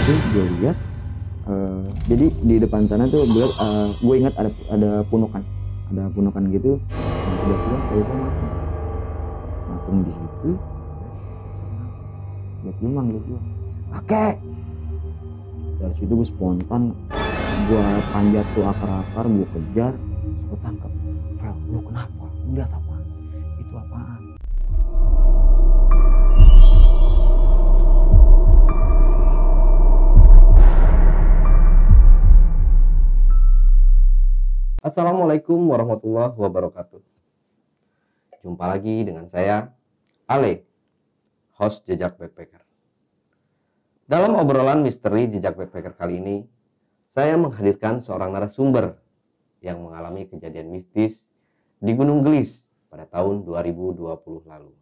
itu gue lihat jadi di depan sana tuh gue ingat ada punukan gitu. Nah tiba-tiba polisi matung di situ. Tiba-tiba manggil gue, oke. Dari situ gue spontan, gue panjat tuh akar-akar, gue kejar, terus gue tangkap. Fel, lu kenapa? Lu lihat apa? Itu apaan? Assalamualaikum warahmatullahi wabarakatuh. Jumpa lagi dengan saya, Ale, host Jejak Backpacker. Dalam obrolan misteri Jejak Backpacker kali ini, saya menghadirkan seorang narasumber yang mengalami kejadian mistis di Gunung Gelis pada tahun 2020 lalu.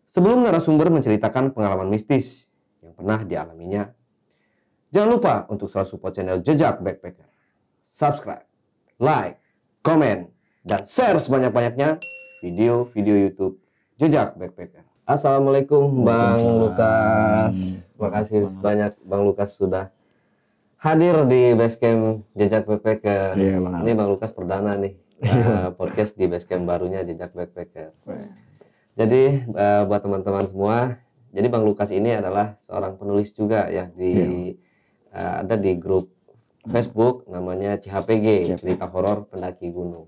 Sebelum narasumber menceritakan pengalaman mistis yang pernah dialaminya, jangan lupa untuk selalu support channel Jejak Backpacker. Subscribe, like, komen, dan share sebanyak-banyaknya video-video YouTube Jejak Backpacker. Assalamualaikum Bang Lukas. Terima kasih banyak Bang Lukas sudah hadir di Basecamp Jejak Backpacker. Ini Bang Lukas perdana nih podcast di Basecamp barunya Jejak Backpacker. Jadi buat teman-teman semua, jadi Bang Lukas ini adalah seorang penulis juga ya ada di grup Facebook namanya CHPG, Cerita Horor Pendaki Gunung.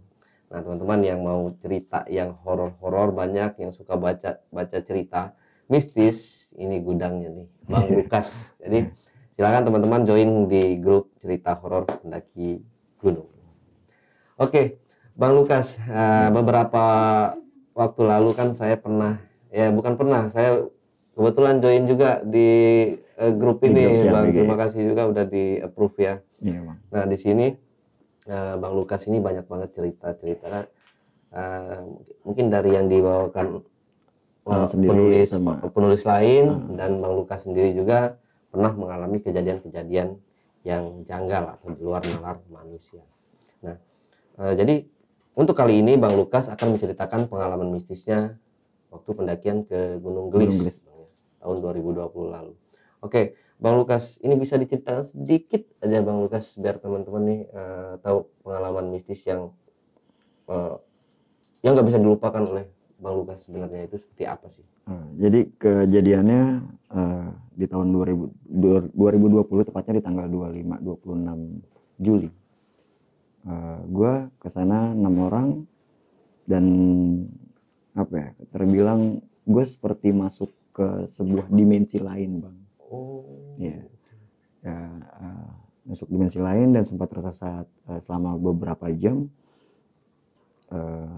Nah teman-teman yang mau cerita yang horor-horor, banyak yang suka baca cerita mistis, ini gudangnya nih Bang Lukas. Jadi silakan teman-teman join di grup Cerita Horor Pendaki Gunung. Oke Bang Lukas, beberapa waktu lalu kan saya saya kebetulan join juga di grup ini Bang. Terima kasih juga udah di approve ya. Iya, Bang. Nah di sini Bang Lukas ini banyak banget cerita-cerita, mungkin dari yang dibawakan penulis lain dan Bang Lukas sendiri juga pernah mengalami kejadian-kejadian yang janggal atau di luar nalar manusia. Nah jadi untuk kali ini Bang Lukas akan menceritakan pengalaman mistisnya waktu pendakian ke Gunung Gelis tahun 2020 lalu. Oke, Bang Lukas, ini bisa diceritakan sedikit aja Bang Lukas biar teman-teman nih tahu pengalaman mistis yang nggak bisa dilupakan oleh Bang Lukas sebenarnya itu seperti apa sih? Jadi kejadiannya di tahun 2020 tepatnya di tanggal 26 Juli. Gue kesana 6 orang dan terbilang gue seperti masuk ke sebuah dimensi lain Bang. Masuk dimensi lain dan sempat tersesat selama beberapa jam.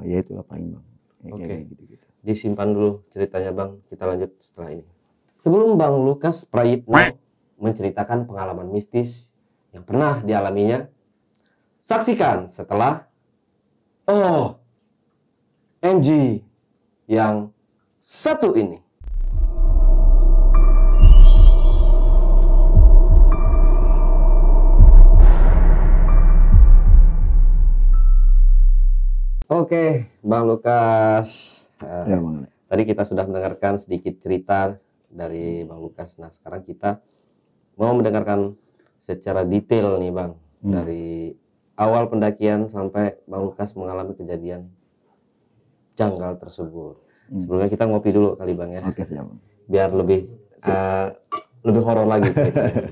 Ya itulah paling Bang. Oke. Gitu. Disimpan dulu ceritanya Bang, kita lanjut setelah ini. Sebelum Bang Lukas Prayitno menceritakan pengalaman mistis yang pernah dialaminya, saksikan setelah OMG yang satu ini. Oke, Bang Lukas. Bang. Tadi kita sudah mendengarkan sedikit cerita dari Bang Lukas. Nah, sekarang kita mau mendengarkan secara detail nih, Bang. Dari awal pendakian sampai Bang Lukas mengalami kejadian janggal tersebut. Sebelumnya kita ngopi dulu kali, Bang ya. Oke, siap, Bang. Biar lebih horor lagi ceritanya.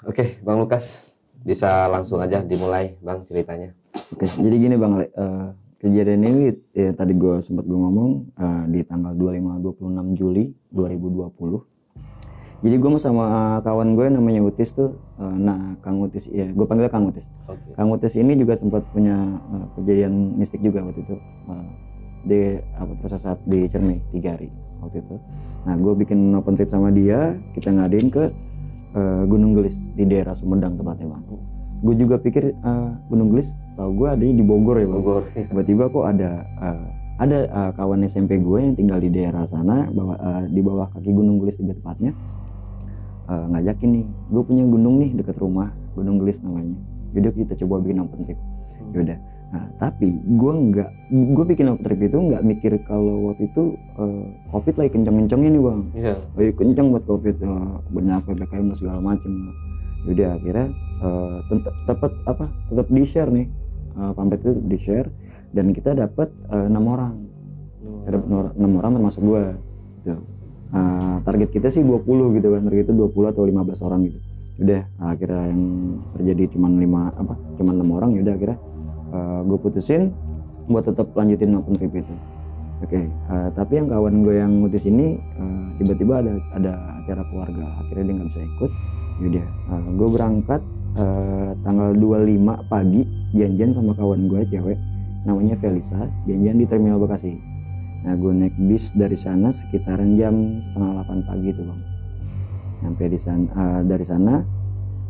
Oke, Bang Lukas. Bisa langsung aja dimulai Bang ceritanya. Oke, jadi gini Bang, kejadian ini tadi gue ngomong di tanggal 26 Juli 2020. Jadi gue sama kawan gue namanya Utis tuh, Kang Utis, ya gue panggil Kang Utis. Okay. Kang Utis ini juga sempat punya kejadian mistik juga waktu itu. Dia tersesat di Cermai 3 hari waktu itu. Nah gue bikin open trip sama dia, kita ngadain ke Gunung Gelis di daerah Sumedang tepatnya Bang. Gue juga pikir Gunung Gelis, tau gue adanya di Bogor ya Bang. Bogor. Tiba-tiba kok ada kawan SMP gue yang tinggal di daerah sana, di bawah kaki Gunung Gelis lebih tepatnya, ngajakin nih, gue punya gunung nih deket rumah, Gunung Gelis namanya. Jadi kita coba bikin open trip. Yaudah, Nah tapi gue bikin trip itu nggak mikir kalau waktu itu covid lagi kenceng-kencengnya nih bang. Iya. Lagi kenceng buat covid, banyak PPKM segala macem. Yaudah akhirnya tetap di share nih, pamflet itu di share dan kita dapat 6 orang. Ada 6 orang termasuk gue gitu. Target kita sih 20 gitu kan, target itu 20 atau 15 orang gitu. Udah akhirnya yang terjadi cuman 6 orang. Yaudah akhirnya gue putusin buat tetap lanjutin open trip itu. Oke, tapi yang kawan gue yang mutus ini tiba-tiba ada acara keluarga, akhirnya dia nggak bisa ikut. Yaudah gue berangkat tanggal 25 pagi janjian sama kawan gue cewek namanya Felisa, janjian di Terminal Bekasi. Nah gue naik bis dari sana sekitaran jam setengah 8 pagi tuh bang. Sampai di sana, dari sana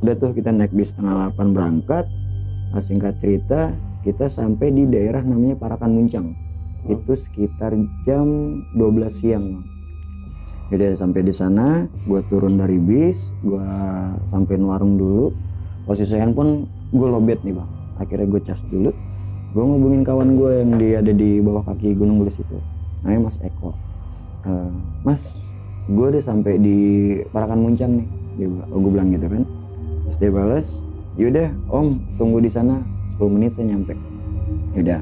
udah tuh kita naik bis setengah 8 berangkat. Singkat cerita kita sampai di daerah namanya Parakan Muncang. Itu sekitar jam 12 siang bang. Jadi sampai di sana gue turun dari bis, gue sampein warung dulu. Posisi handphone gue lobet nih bang. Akhirnya gue cas dulu. Gue ngubungin kawan gue yang dia ada di bawah kaki Gunung Gelis itu, namanya Mas Eko. Mas, gue udah sampai di Parakan Muncang nih. Gue bilang gitu kan. Terus dia balas, yaudah om tunggu di sana 10 menit saya nyampe. Yaudah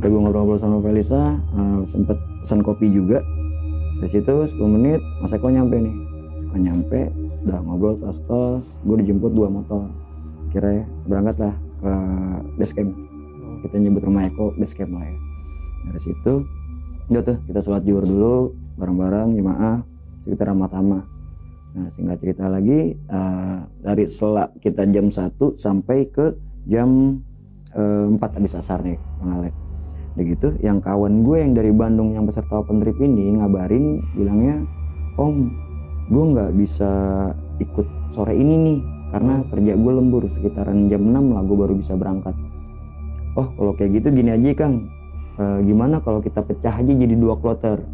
gue ngobrol-ngobrol sama Felisa, sempet pesan kopi juga. Dari situ 10 menit Mas Eko nyampe nih. Nyampe, udah ngobrol tos-tos. Gue dijemput 2 motor. Kira berangkat lah ke base camp. Kita nyebut rumah Eko base camp lah ya. Dari situ udah tuh kita sholat zuhur dulu bareng-bareng jemaah, kita ramah tamah. Nah singkat cerita lagi, dari selak kita jam 1 sampai ke jam 4 habis asar nih Bang Ale. Udah gitu yang kawan gue yang dari Bandung yang peserta open trip ini ngabarin, bilangnya om gue nggak bisa ikut sore ini nih karena kerja gue lembur, sekitaran jam 6 lah gue baru bisa berangkat. Oh kalau kayak gitu gini aja Kang, gimana kalau kita pecah aja jadi 2 kloter,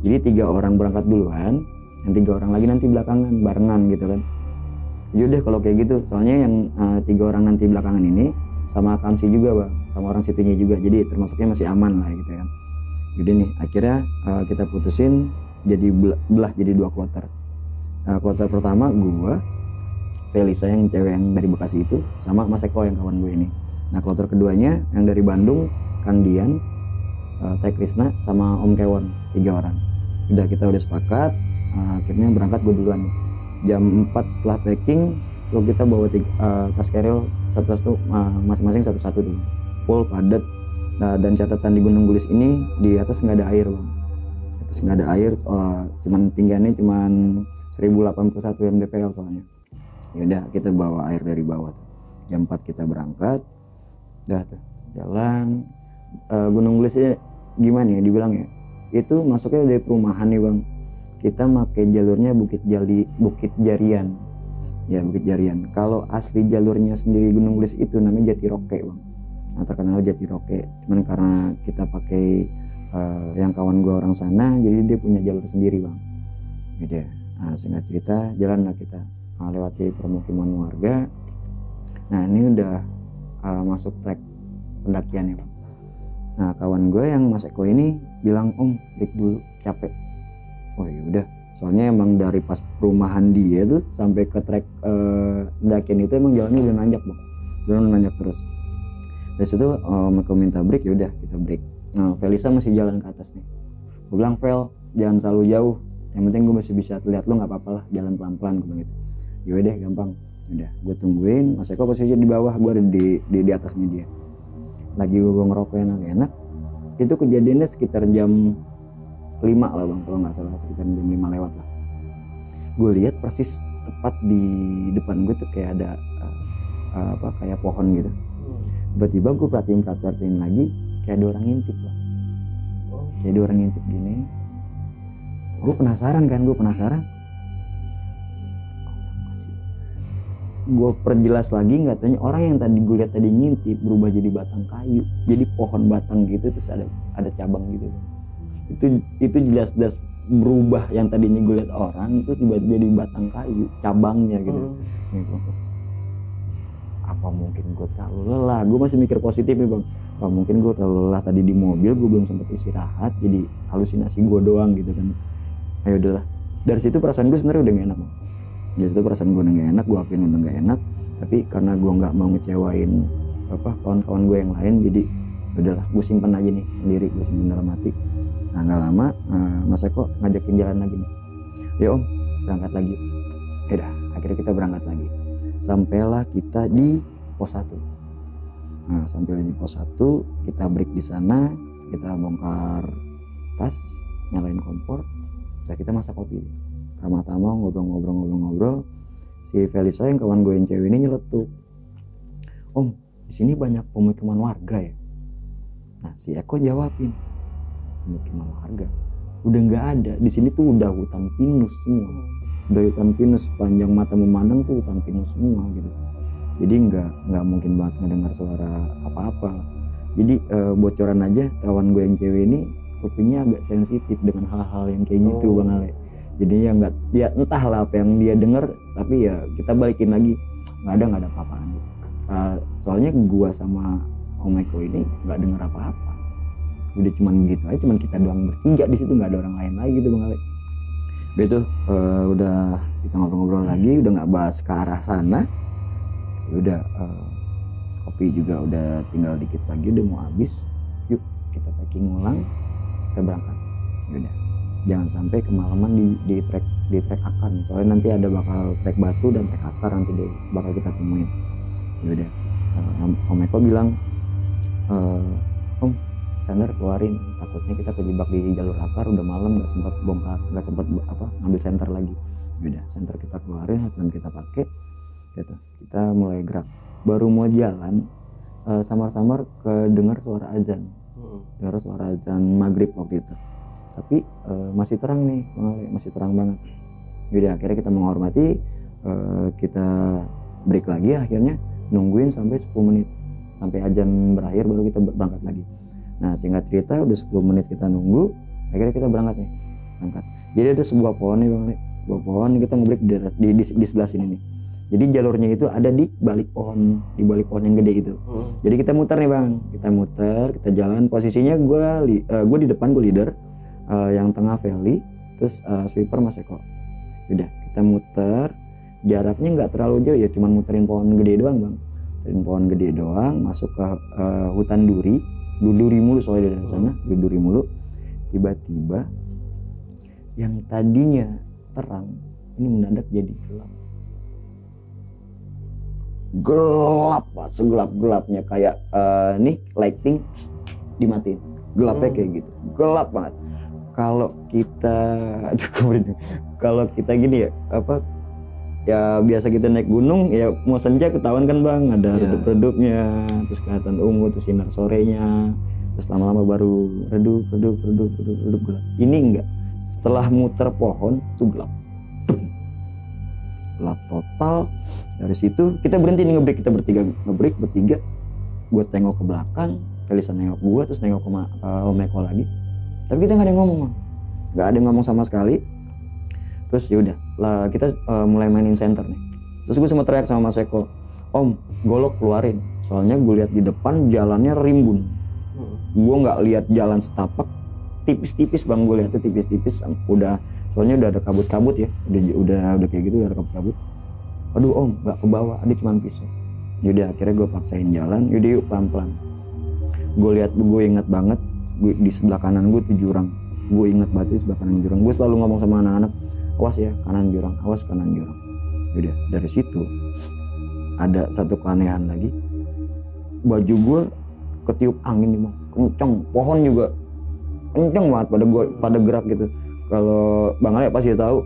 jadi 3 orang berangkat duluan, yang 3 orang lagi nanti belakangan barengan gitu kan. Yaudah kalau kayak gitu, soalnya yang 3 orang nanti belakangan ini sama Kamsi juga bang, sama orang situnya juga, jadi termasuknya masih aman lah gitu kan. Yaudah nih akhirnya kita putusin jadi belah jadi 2 kloter. Kloter pertama gua, Felisa yang cewek yang dari Bekasi itu, sama Mas Eko yang kawan gue ini. Nah kloter keduanya yang dari Bandung, Kang Dian, Teh Krisna sama Om Kewon, 3 orang. Kita udah sepakat, akhirnya berangkat gue duluan nih. Jam 4 setelah packing, kita bawa tas keril satu-satu, masing-masing satu-satu tuh, full padat. Dan catatan di Gunung Gelis ini di atas nggak ada air bang. Atas nggak ada air, cuman tinggiannya cuman 1081 mdpl soalnya. Yaudah kita bawa air dari bawah tuh. Jam 4 kita berangkat. Udah tuh jalan Gunung Gelis gimana ya dibilang ya, itu masuknya dari perumahan nih bang. Kita pakai jalurnya Bukit Jarian ya, Bukit Jarian. Kalau asli jalurnya sendiri Gunung Gelis itu namanya Jatiroke bang. Nah, terkenal Jatiroke, cuman karena kita pakai yang kawan gue orang sana, jadi dia punya jalur sendiri bang. Gitu. Nah singkat cerita jalan lah kita lewati permukiman warga. Nah ini udah masuk trek pendakian ya bang. Nah kawan gue yang Mas Eko ini bilang om break dulu capek. Oh ya udah, soalnya emang dari pas perumahan dia tuh sampai ke trek pendakian itu emang jalannya udah nanjak bang, jalan nanjak terus. Dari situ Eko minta break, ya udah kita break. Nah Felisa masih jalan ke atas nih. Gue bilang Fel jangan terlalu jauh, yang penting gue masih bisa lihat lo, nggak apa-apa lah jalan pelan-pelan gue gitu. Yaudah gampang. Udah gue tungguin Mas Eko posisi di bawah, gue ada di atasnya dia. Lagi gue ngerokok enak-enak. Itu kejadiannya sekitar jam 5 lah bang, kalau nggak salah sekitar jam 5 lewat lah. Gue lihat persis tepat di depan gue tuh kayak ada kayak pohon gitu. Tiba-tiba gue perhatiin lagi kayak ada orang ngintip bang. Kayak ada orang ngintip gini. Gue penasaran. Gue perjelas lagi, nggak tanya, orang yang tadi gue lihat tadi ngintip berubah jadi batang kayu, jadi pohon batang gitu, terus ada cabang gitu. Itu jelas berubah, yang tadinya gue lihat orang itu tiba-tiba jadi batang kayu, cabangnya gitu. Apa mungkin gue terlalu lelah? Gue masih mikir positif nih bang. oh mungkin gue terlalu lelah tadi di mobil, gue belum sempat istirahat, jadi halusinasi gue doang gitu kan. Ayo udahlah, dari situ perasaan gue sebenarnya udah gak enak. Dari situ perasaan gue udah gak enak, gue akuin udah gak enak. Tapi karena gue nggak mau ngecewain kawan-kawan gue yang lain, jadi udahlah gue simpan aja nih sendiri, gue simpan dalam hati. Nah nggak lama Mas Eko ngajakin jalan lagi nih, ya om berangkat lagi. Yaudah akhirnya kita berangkat lagi, sampailah kita di pos 1. Nah sampai di pos 1 kita break di sana, kita bongkar tas, nyalain kompor, dan kita masak kopi. Ramah-tamah ngobrol. Si Felisa yang kawan gue yang cewek ini nyeletuk, om di sini banyak pemukiman warga ya. Nah si Eko jawabin, pemukiman warga udah nggak ada di sini tuh, udah hutan pinus semua, udah hutan pinus, panjang mata memandang tuh hutan pinus semua gitu. Jadi nggak mungkin banget ngedengar suara apa-apa. Jadi bocoran aja, kawan gue yang cewek ini kupingnya agak sensitif dengan hal-hal yang kayak gitu Bang Ale. Jadi ya nggak, ya entahlah apa yang dia dengar, tapi ya kita balikin lagi nggak ada apa-apaan gitu. Soalnya gua sama Om Eko ini nggak dengar apa-apa, udah cuman begitu aja, cuman kita doang bertiga di situ, nggak ada orang lain lagi gitu Bang Ale. Udah itu udah kita ngobrol-ngobrol lagi, udah nggak bahas ke arah sana. Ya udah kopi juga udah tinggal dikit lagi, udah mau habis. Yuk kita packing ulang, kita berangkat. Ya udah, jangan sampai kemalaman di trek akar, soalnya nanti ada bakal trek batu dan trek akar nanti bakal kita temuin. Ya udah, Om Eko bilang, om senter keluarin, takutnya kita kejebak di jalur akar, udah malam nggak sempat bongkar, nggak sempat ngambil senter lagi. Ya udah, senter kita keluarin dan kita pakai gitu. Kita mulai gerak, baru mau jalan samar-samar kedengar suara azan, dengar suara azan maghrib waktu itu. Tapi masih terang nih Bang Ale, masih terang banget. Jadi akhirnya kita menghormati, kita break lagi, akhirnya nungguin sampai 10 menit sampai azan berakhir baru kita berangkat lagi. Nah singkat cerita udah 10 menit kita nunggu, akhirnya kita berangkat. Jadi ada sebuah pohon nih Bang Ale, sebuah pohon, kita ngebreak di sebelah sini nih. Jadi jalurnya itu ada di balik pohon yang gede itu. Jadi kita muter nih Bang, kita muter, kita jalan. Posisinya gue di depan, gue leader, yang tengah Feli, terus sweeper Mas Eko. Udah kita muter, jaraknya nggak terlalu jauh ya, cuman muterin pohon gede doang Bang, muterin pohon gede doang, masuk ke hutan duri mulu soalnya dari sana, duri mulu. Tiba-tiba yang tadinya terang ini mendadak jadi gelap, segelap-gelapnya kayak nih lighting dimatiin, gelapnya kayak gitu, gelap banget. Kalau kita gini ya, ya biasa kita naik gunung ya, mau senja ketahuan kan Bang, ada redup-redupnya, terus kelihatan ungu, terus sinar sorenya, terus lama-lama baru redup gelap. Ini enggak, setelah muter pohon tuh gelap total. Dari situ kita berhenti nih ngebreak, kita bertiga. Gue tengok ke belakang, Felisa nengok gue, terus nengok ke Om Eko lagi. Tapi kita nggak ada yang ngomong, nggak ada yang ngomong sama sekali. Terus yaudah lah kita mulai mainin center nih. Terus gue sempat teriak sama Mas Eko, om golok keluarin, soalnya gue lihat di depan jalannya rimbun. Gue nggak lihat jalan setapak, tipis-tipis Bang, gue lihatnya tipis-tipis. Soalnya udah ada kabut-kabut ya, udah kayak gitu, udah ada kabut-kabut. Aduh om, nggak ke bawah, ada cuma pisau. Yaudah akhirnya gue paksain jalan, yaudah yuk pelan-pelan. Gue inget banget, di sebelah kanan gue tuh jurang. Gue inget banget di sebelah kanan jurang. Gue selalu ngomong sama anak-anak, awas ya kanan jurang, awas kanan jurang. Yaudah dari situ ada satu keanehan lagi, baju gue ketiup angin nih Bang, kenceng, pohon juga kenceng banget pada gerak gitu. Kalau Bang Ale pasti tahu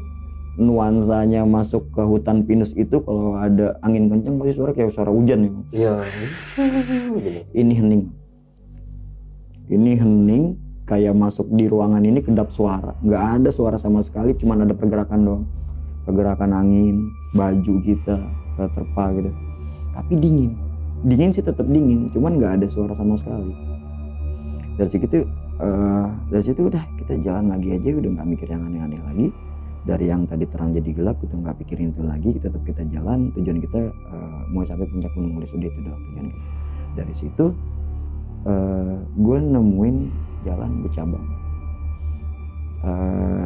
nuansanya masuk ke hutan pinus itu, kalau ada angin kenceng pasti suara kayak suara hujan ya Bang. Iya. Ini hening kayak masuk di ruangan ini kedap suara, nggak ada suara sama sekali, cuman ada pergerakan doang, pergerakan angin, baju kita terpa gitu. Tapi dingin sih tetap dingin, cuman nggak ada suara sama sekali. Dari situ udah kita jalan lagi aja, udah nggak mikir yang aneh-aneh lagi. Dari yang tadi terang jadi gelap kita nggak pikirin itu lagi, tetap kita jalan. Tujuan kita mau sampai puncak Gunung Melesude, itu doang tujuan kita. Dari situ gue nemuin jalan bercabang.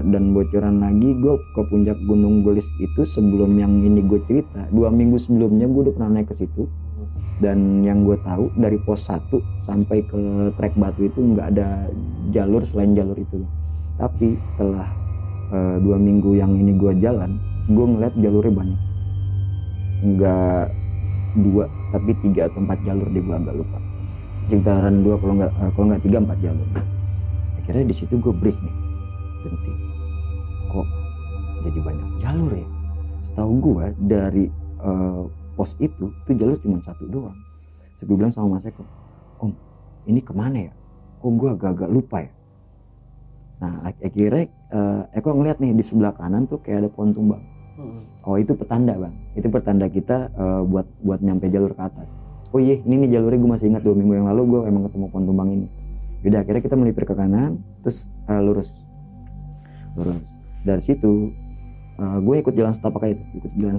Dan bocoran lagi, gue ke puncak Gunung Gelis itu sebelum yang ini gue cerita, 2 minggu sebelumnya gue udah pernah naik ke situ. Dan yang gue tahu dari pos 1 sampai ke trek Batu itu nggak ada jalur selain jalur itu. Tapi setelah 2 minggu yang ini gue jalan, gue ngeliat jalurnya banyak, nggak 2 tapi 3 atau 4 jalur deh, gue agak lupa, sekitaran 2 kalau nggak 3-4 jalur. Akhirnya di situ gue break nih, berhenti. Kok jadi banyak jalur ya? Setahu gue dari pos itu jalur cuma 1 doang. Terus gue bilang sama Mas Eko, Om ini kemana ya? Kok gue agak-agak lupa ya? Nah akhirnya Eko ngeliat nih di sebelah kanan tuh kayak ada pohon tumbang. Oh itu petanda bang, itu petanda kita buat nyampe jalur ke atas. Oh iya ini nih jalurnya, gue masih ingat 2 minggu yang lalu gue emang ketemu pohon tumbang ini. Yaudah akhirnya kita melipir ke kanan, terus lurus. Dari situ gue ikut jalan setapak itu, ikutin jalan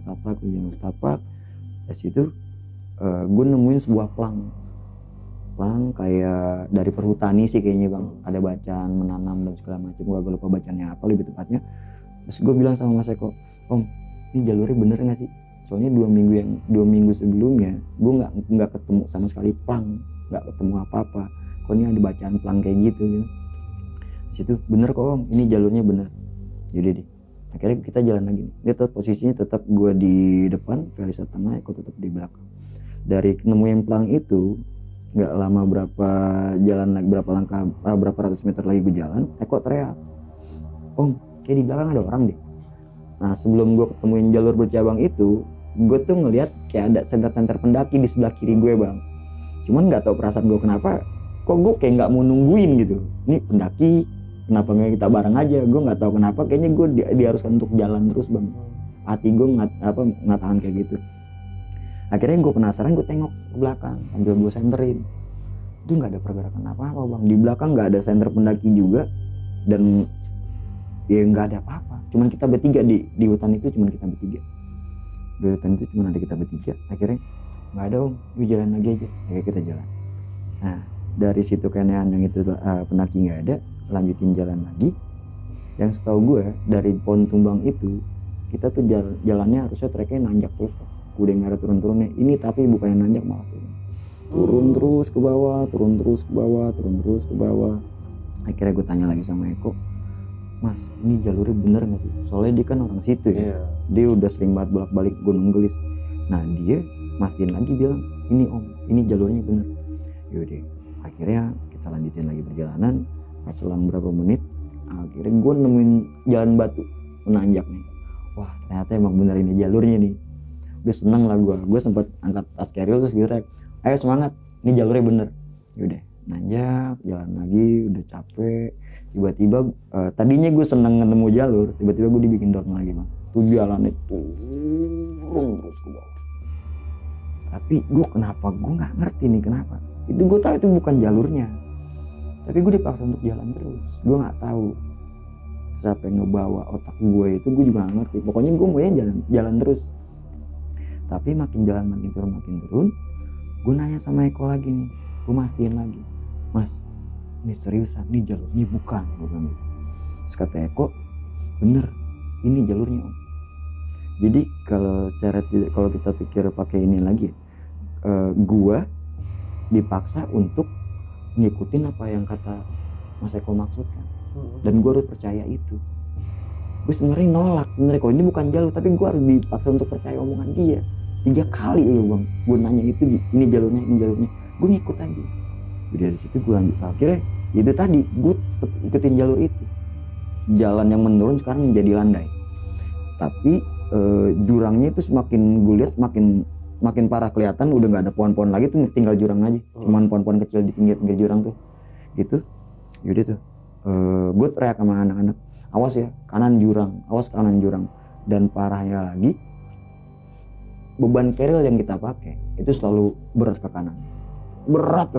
setapak. Dari situ gue nemuin sebuah plang kayak dari perhutani sih kayaknya bang, ada bacaan menanam dan segala macam, gue agak lupa bacaannya apa lebih tepatnya. Terus gue bilang sama Mas Eko, Om ini jalurnya bener nggak sih? Soalnya 2 minggu sebelumnya gue nggak ketemu sama sekali plang, nggak ketemu apa-apa. Kok ini ada bacaan plang kayak gitu. Terus itu bener kok Om, ini jalurnya bener. Jadi deh, akhirnya kita jalan lagi. Dia tetap posisinya tetap gue di depan, Felisa tengah, Eko tetap di belakang. Dari nemuin plang itu nggak lama berapa langkah, berapa ratus meter lagi gue jalan, Eko teriak, Om kayak di belakang ada orang deh. Nah sebelum gue ketemuin jalur bercabang itu, gue tuh ngeliat kayak ada senter-senter pendaki di sebelah kiri gue bang. Cuman nggak tahu perasaan gue kenapa, kok gue kayak nggak mau nungguin gitu. Ini pendaki, kenapa nggak kita bareng aja? Gue nggak tahu kenapa, kayaknya gue diharuskan untuk jalan terus bang. Hati gue ngatakan kayak gitu. Akhirnya gue penasaran, gue tengok ke belakang sambil gue senterin. Itu nggak ada pergerakan apa-apa bang. Di belakang nggak ada senter pendaki juga, dan ya nggak ada apa-apa. Cuman kita bertiga di hutan itu, cuman kita bertiga. Di hutan itu cuman ada kita bertiga. Akhirnya nggak ada Om, yuk jalan lagi aja. Akhirnya kita jalan. Nah dari situ keanehan yang itu pendaki nggak ada, lanjutin jalan lagi. Yang setahu gue dari pohon tumbang itu kita tuh jalannya harusnya treknya nanjak terus kok. Udah nggak ada turun-turunnya. Ini tapi bukan yang nanjak, malah turun terus ke bawah, turun terus ke bawah. Akhirnya gue tanya lagi sama Eko, Mas ini jalurnya bener nggak sih? Soalnya dia kan orang situ ya. Dia udah sering banget bolak-balik Gunung Gelis. Nah dia mastiin lagi bilang, ini Om, ini jalurnya bener. Yaudah akhirnya kita lanjutin lagi perjalanan. Selang berapa menit akhirnya gue nemuin jalan batu menanjak nih. Wah ternyata emang bener ini jalurnya nih. Udah seneng lah gue sempat angkat tas carrier terus gue ayo semangat, ini jalurnya bener. Yaudah nanjak jalan lagi, udah capek. Tiba-tiba tadinya gue seneng ketemu jalur, tiba-tiba gue dibikin down lagi bang. Tuh jalannya turun terus ke bawah. Tapi gue nggak ngerti nih kenapa. Itu gue tahu itu bukan jalurnya, tapi gue dipaksa untuk jalan terus. Gue nggak tahu siapa yang ngebawa otak gue itu, gue juga nggak ngerti. Pokoknya gue mau jalan terus. Tapi makin jalan makin turun, gue nanya sama Eko lagi nih, gue mastiin lagi, Mas ini seriusan, ini jalurnya bukan, gue bilang gitu. Terus kata Eko, bener, ini jalurnya Om. Jadi kalau kita pikir pakai ini lagi, gue dipaksa untuk ngikutin apa yang kata Mas Eko maksudkan, dan gue harus percaya itu. Gue sebenarnya nolak kalau ini bukan jalur, tapi gue harus dipaksa untuk percaya omongan dia. 3 kali loh bang, gue nanya itu, ini jalurnya, gue ngikut aja. Jadi dari situ gue lanjut. Akhirnya itu tadi gue ikutin jalur itu. Jalan yang menurun sekarang menjadi landai, tapi jurangnya itu semakin gue lihat makin parah kelihatan. Udah nggak ada pohon-pohon lagi tuh, tinggal jurang aja. Cuman pohon-pohon kecil di pinggir jurang tuh gitu. Yaudah tuh gue teriak sama anak-anak, awas ya kanan jurang. Dan parahnya lagi, beban keril yang kita pakai itu selalu berat ke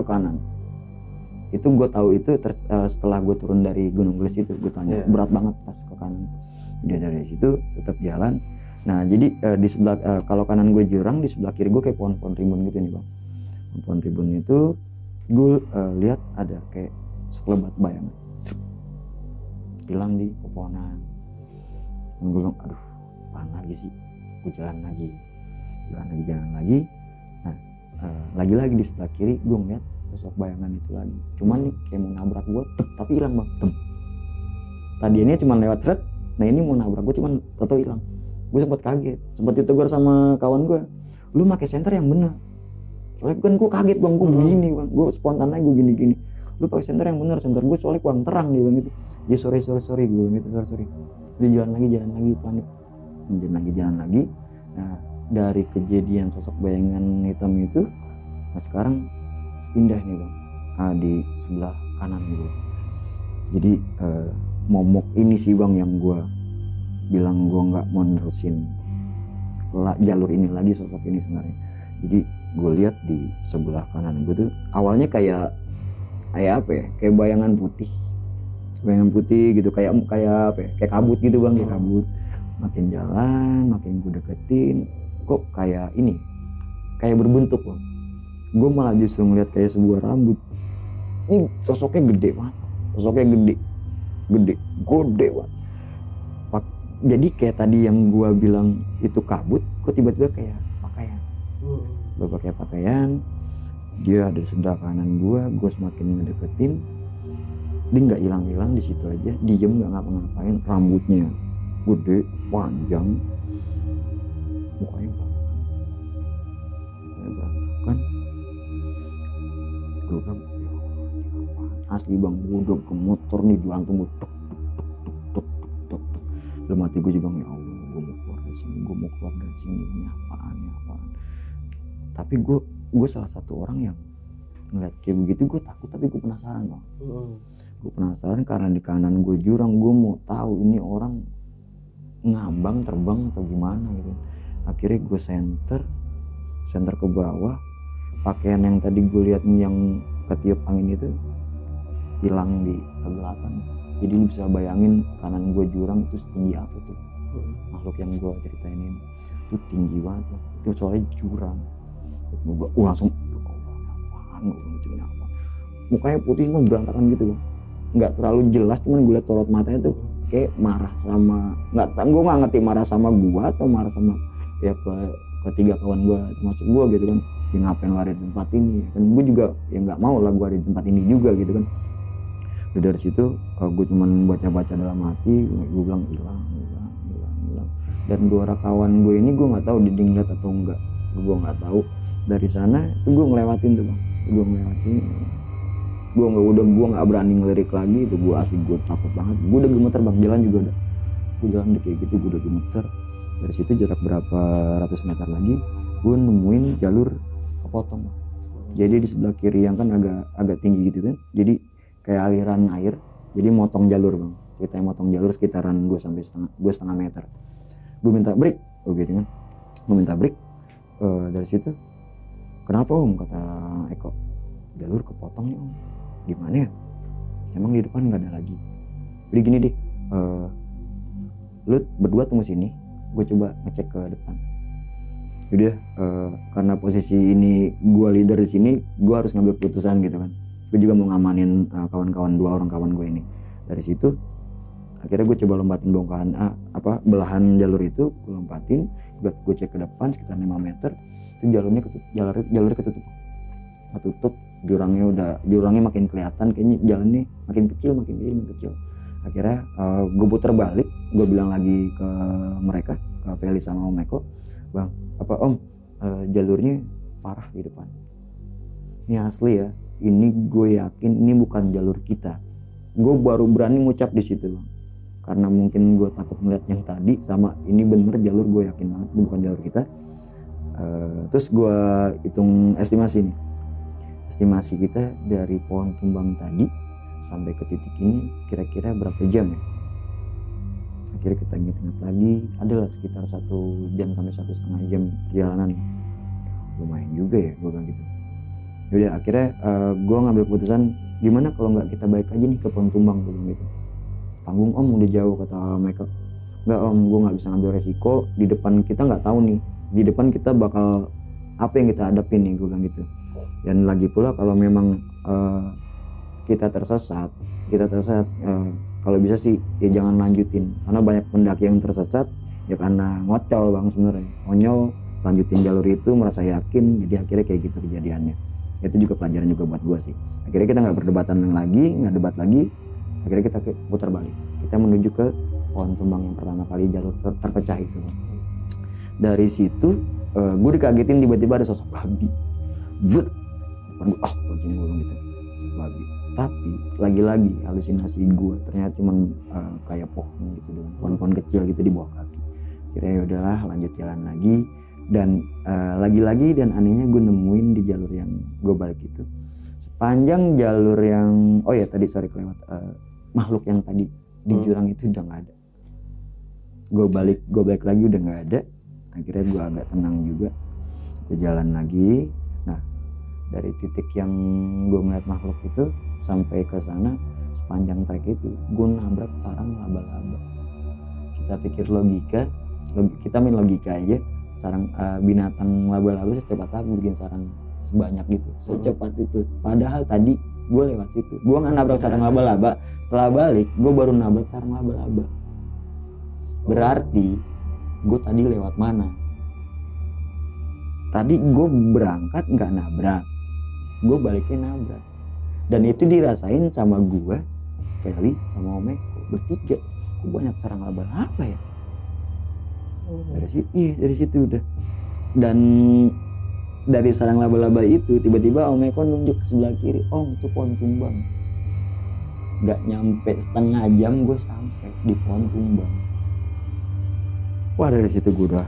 kanan. Itu gue tahu itu setelah gue turun dari Gunung Gelis itu. Gue tanya, berat banget pas ke kanan. Udah dari situ tetap jalan. Nah jadi di sebelah kalau kanan gue jurang, di sebelah kiri gue kayak pohon-pohon rimbun gitu nih bang. Pohon rimbun itu gue lihat ada kayak sekelebat bayangan hilang di pepohonan. Dan gue bilang aduh apaan lagi sih, gue jalan lagi. Nah lagi-lagi di sebelah kiri gue ngeliat sosok bayangan itu lagi, cuman nih kayak mau nabrak gue tapi hilang bang. Tadinya cuma lewat seret, nah ini mau nabrak gue cuman atau hilang. Gue sempat kaget, sempat ditegur sama kawan gue, lu pakai senter yang bener. Soalnya kan gue kaget bang, gue begini bang, gue spontan aja gue gini. Lu pakai senter yang bener, senter gue soalnya kurang terang dia bilang gitu. Ya sorry gue bilang gitu, sorry. Dia jalan lagi panik, jalan lagi. Nah dari kejadian sosok bayangan hitam itu, nah sekarang pindah nih bang, di sebelah kanan gue. Jadi momok ini sih bang yang gue bilang gue nggak mau nerusin jalur ini lagi, sosok ini sebenarnya. Jadi gue lihat di sebelah kanan gue tuh awalnya kayak apa ya, kayak bayangan putih gitu, kayak apa ya, kayak kabut gitu bang, kayak kabut. Makin jalan makin gue deketin, kok kayak ini, kayak berbentuk bang. Gue malah justru ngeliat kayak sebuah rambut. Ini sosoknya gede banget, gede banget. Jadi kayak tadi yang gue bilang itu kabut, kok tiba-tiba kayak pakaian. Gue pakai pakaian, dia ada sebelah kanan gue semakin ngedeketin. Dia nggak hilang di situ aja, diem nggak ngapa-ngapain. Rambutnya gede, panjang, mukanya berantakan. Gue bilang asli bang, gue udah ke motor nih, jantung gue tuk. Dalam hati gue juga ya Allah, gue mau keluar dari sini, ini apaan. Tapi gue salah satu orang yang ngeliat kayak begitu, gue takut tapi gue penasaran bang. Gue penasaran karena di kanan gue jurang, gue mau tahu ini orang ngambang, terbang atau gimana gitu. Akhirnya gue senter ke bawah. Pakaian yang tadi gue lihat yang ketiup angin itu hilang di kegelapan. Jadi lu bisa bayangin kanan gue jurang itu setinggi apa tuh. Makhluk yang gue ceritain ini itu tinggi banget loh. Itu soalnya jurang. Gue langsung apaan, mukanya putih semua berantakan gitu bang. Nggak terlalu jelas, cuman gue liat sorot matanya tuh kayak marah sama, gue nggak ngerti marah sama gue atau marah sama ya ketiga kawan gue termasuk gue gitu kan. Ya ngapain lu ada di tempat ini kan, gue juga ya nggak mau lah gue ada di tempat ini juga gitu kan. Dari situ gue cuman baca dalam hati, gue bilang hilang. Dan dua orang kawan gue ini gue nggak tahu dia ngeliat atau enggak, gue nggak tahu. Dari sana itu gue ngelewatin tuh bang, gue nggak berani ngelirik lagi itu. Gue asli gue takut banget, gue udah gemeter bang, jalan juga udah, gue jalan kayak gitu gue udah gemeter. Dari situ jarak berapa ratus meter lagi gue nemuin jalur kepotong bang. Jadi di sebelah kiri yang kan agak tinggi gitu kan, jadi kayak aliran air, jadi motong jalur bang. Kita motong jalur sekitaran gue setengah meter. Gue minta break, gitu kan, gue minta break. Dari situ, kenapa om, kata Eko, jalur kepotong nih om, gimana ya, emang di depan nggak ada lagi. Jadi gini deh, lu berdua tunggu sini, gue coba ngecek ke depan. Jadi karena posisi ini gue leader di sini, gue harus ngambil keputusan gitu kan. Gue juga mau ngamanin dua orang kawan gue ini. Dari situ akhirnya gue coba lompatin bongkahan belahan jalur itu, gue lompatin, gue cek ke depan sekitar 5 meter, itu jalurnya ketutup, jurangnya makin kelihatan, kayaknya jalannya makin kecil. Akhirnya gue putar balik, gue bilang lagi ke mereka, ke Feli sama Om Eko, bang, om, jalurnya parah di depan. Ini asli ya, ini gue yakin ini bukan jalur kita. Gue baru berani ngucap di situ bang, karena mungkin gue takut melihat yang tadi sama ini bener jalur, gue yakin banget ini bukan jalur kita. Terus gue hitung estimasi kita dari pohon tumbang tadi sampai ke titik ini kira-kira berapa jam ya. Akhirnya kita ingat lagi, adalah sekitar 1 jam sampai 1,5 jam perjalanan. Lumayan juga ya, gue bilang gitu. Jadi akhirnya gue ngambil keputusan, gimana kalau nggak kita balik aja nih ke pohon tumbang, gue bilang gitu. Tanggung om, udah jauh, kata mereka. Nggak om, gue nggak bisa ngambil resiko, di depan kita nggak tahu nih, di depan kita bakal apa yang kita hadapin nih, gue bilang gitu. Dan lagi pula kalau memang kita tersesat kalau bisa sih ya jangan lanjutin, karena banyak pendaki yang tersesat ya karena ngocol bang, sebenarnya konyol lanjutin jalur itu merasa yakin, jadi akhirnya kayak gitu kejadiannya. Itu juga pelajaran juga buat gua sih. Akhirnya kita nggak debat lagi, akhirnya kita putar balik, kita menuju ke pohon tumbang yang pertama kali jalur terpecah itu bang. Dari situ gue dikagetin tiba-tiba ada sosok babi, depan gue astagfirullah gitu, sosok babi. Tapi lagi-lagi halusinasi gue, ternyata cuman kayak pohon gitu dengan pohon-pohon kecil gitu di bawah kaki. Kira ya udahlah lanjut jalan lagi, dan lagi-lagi dan anehnya gue nemuin di jalur yang gue balik itu, sepanjang jalur yang tadi kelewat makhluk yang tadi di jurang itu udah nggak ada. Gue balik lagi udah nggak ada. Akhirnya gue agak tenang juga, gue jalan lagi. Nah dari titik yang gue ngeliat makhluk itu sampai ke sana, sepanjang trek itu gue nabrak sarang laba-laba. Kita pikir kita main logika aja, sarang binatang laba-laba secepat apa bikin sarang sebanyak gitu, secepat itu. Padahal tadi gue lewat situ, gue nggak nabrak sarang laba-laba. Setelah balik gue baru nabrak sarang laba-laba. Berarti gue tadi lewat mana? Tadi gue berangkat nggak nabrak, gue baliknya nabrak, dan itu dirasain sama gue, Feli sama Omeko bertiga. Kok banyak sarang laba-laba ya? Dari situ udah. Dan dari sarang laba-laba itu tiba-tiba Omeko nunjuk ke sebelah kiri, itu pohon tumbang. Gak nyampe setengah jam gue sampai di pohon tumbang. Wah dari situ gue udah,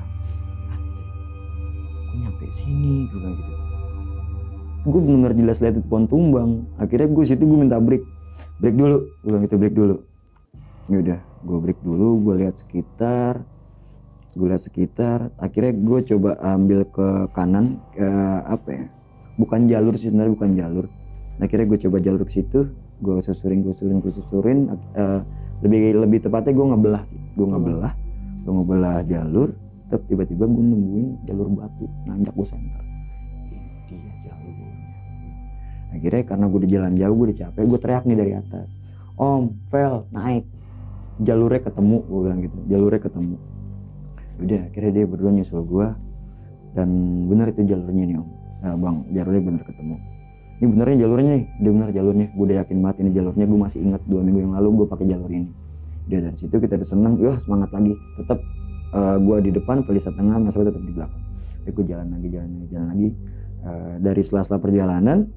aku nyampe sini, gue bilang gitu. Gue benar jelas lihat itu pohon tumbang. Akhirnya gue situ gue minta break dulu, gue bilang gitu, break dulu. Yaudah, gue break dulu, gue lihat sekitar. Akhirnya gue coba ambil ke kanan, bukan jalur sih sebenarnya, bukan jalur. Akhirnya gue coba jalur ke situ, gue susurin. Lebih tepatnya gue ngebelah jalur, tiba-tiba gue nemuin jalur batu, nanjak gue senter. Dia jalurnya. Akhirnya karena gue di jalan jauh, gue udah capek, gue teriak nih dari atas, Om, Vel, naik, jalurnya ketemu, gue bilang gitu, jalurnya ketemu. Udah, akhirnya dia berdua nyusul gue, dan bener itu jalurnya nih Om. Nah bang, jalurnya bener ketemu. Ini benernya jalurnya nih, dia bener jalurnya, gue udah yakin banget ini jalurnya. Gue masih ingat 2 minggu yang lalu gue pakai jalur ini. Dia dari situ kita udah seneng, semangat lagi. Tetap gue di depan, Felisa tengah, Mas Eko tetap di belakang. Gue jalan lagi. Dari sela-sela perjalanan,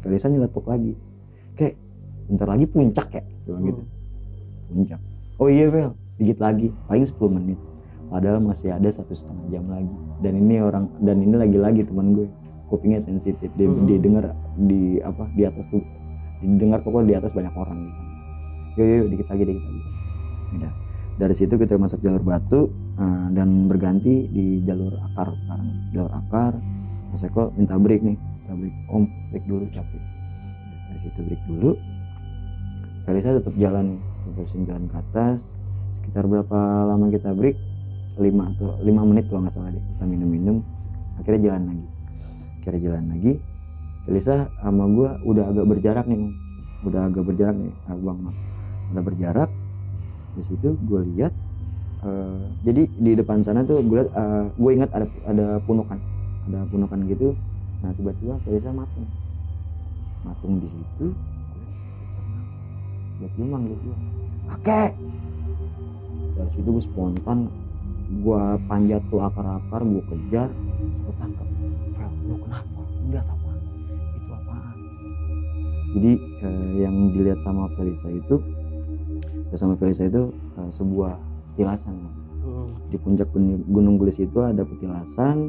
Felisa nyeletuk lagi. Kayak bentar lagi puncak ya, gitu. Puncak. Oh iya Vel, dikit lagi, paling 10 menit. Padahal masih ada 1,5 jam lagi. Dan ini lagi-lagi teman gue, kupingnya sensitif. Dia dengar di atas tuh, didengar pokoknya di atas banyak orang gitu. Yuk dikit lagi. Udah. Dari situ kita masuk jalur batu dan berganti di jalur akar sekarang. Jalur akar. Mas Eko minta break nih. Om, break dulu, capek. Dari situ break dulu. Felisa tetap jalan ke atas. Sekitar berapa lama kita break? 5 menit kalau nggak salah deh. Kita minum. Akhirnya jalan lagi. Felisa sama gue udah agak berjarak nih, abang. Udah berjarak. Di situ gue lihat, jadi di depan sana tuh gue lihat, gue ingat ada punukan gitu. Nah tiba-tiba Felisa matung di situ. Tiba-tiba manggil gue, oke. Dari situ gue spontan, gue panjat tuh akar-akar, gue kejar, terus gue tangkap. Fel, lu kenapa? Lihat apa? Itu apaan? Jadi yang dilihat sama Felisa itu sebuah petilasan. Di puncak Gunung Gelis itu ada petilasan,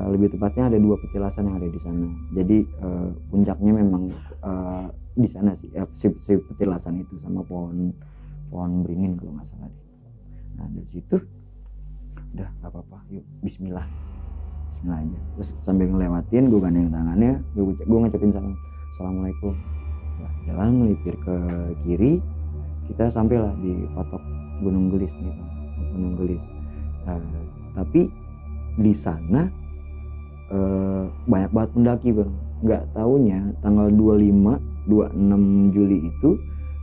lebih tepatnya ada 2 petilasan yang ada di sana. Jadi puncaknya memang di sana sih, si petilasan itu sama pohon beringin kalau nggak salah deh. Nah dari situ udah nggak apa-apa, yuk Bismillah aja. Terus sambil ngelewatin gue gandeng tangannya, gue ngucapin salam, Assalamualaikum. Nah, jalan melipir ke kiri, kita sampailah di patok Gunung Gelis nih Bang. Gunung Gelis. Tapi di sana banyak banget pendaki Bang. nggak taunya tanggal 26 Juli itu